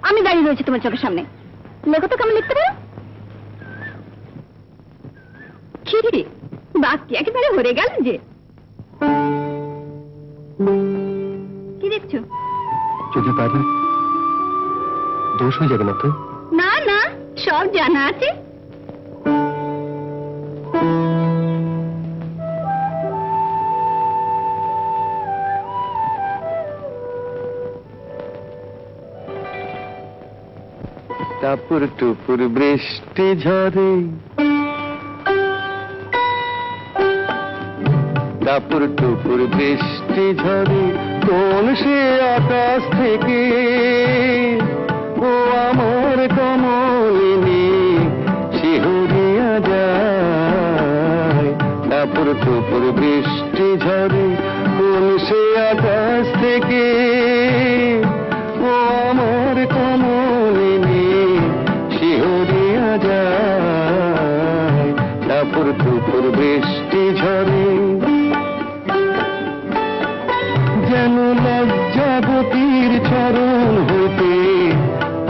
আমি দাঁড়িয়ে রয়েছি তোমার চোখের সামনে, লেখো তো কেমন লিখতে পারো। কি বাক্য একেবারে ভরে গেল যে। কি দেখছো? যদি পারবে দোষ হয়ে যাবে না তো? না না, সব জানা আছে। টাপুর টুপুর বৃষ্টি ঝরে, টাপুর টুপুর বৃষ্টি ঝরে, কোন সে আকাশ থেকে ও আমার কমলিনী শিহরিয়া যায়। টাপুর টুপুর বৃষ্টি ঝরে, কোন সে আকাশ থেকে ও আমার কমলিনী শিহরিয়া যায়। টাপুর টুপুর বৃষ্টি ঝরে, যেন লজ্জাবতীর চরণ হইতে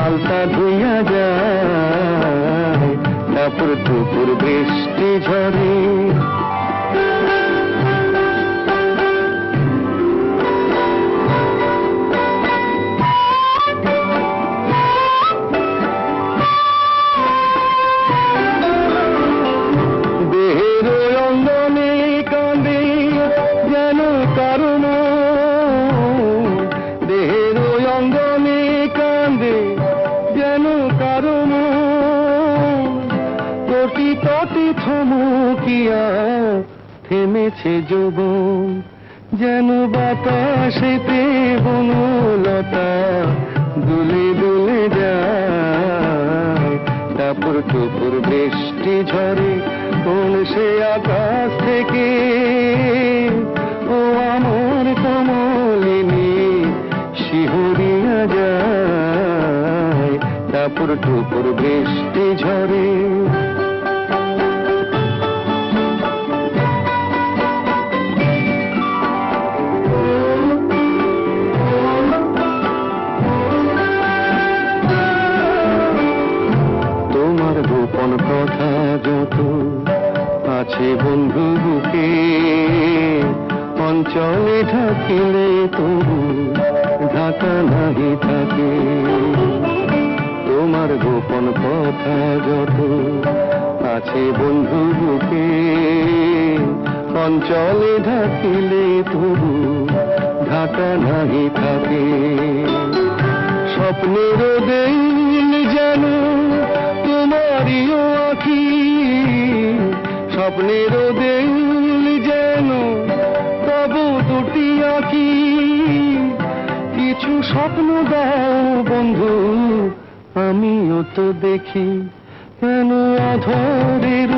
আলতা ধুইয়া যায়। টাপুর টুপুর বৃষ্টি ঝরে, থমকিয়া থেমেছে যৌবন, যেন বাতাসেতে বনলতা দুলে দুলে যায়। টাপুর টুপুর বৃষ্টি ঝরে, কোন সে আকাশ থেকে ও আমার কমলিনী শিহরিয়া যায়। টাপুর টুপুর বৃষ্টি ঝরে, গোপন কথা যত আছে বন্ধু বুকে, অঞ্চলে থাকিলে তবু ঢাকা নাহি থাকে। তোমার গোপন কথা যত আছে বন্ধু বুকে, অঞ্চলে ঢাকিলে তবু ঢাকা নাহি থাকে। স্বপ্নের দেইল যেন তোমারিও আঁখি, স্বপ্নের দেইল যেন তব দুটি আঁখি। কিছু স্বপ্ন দাও বন্ধু, আমিও তো দেখি, কেন অধরের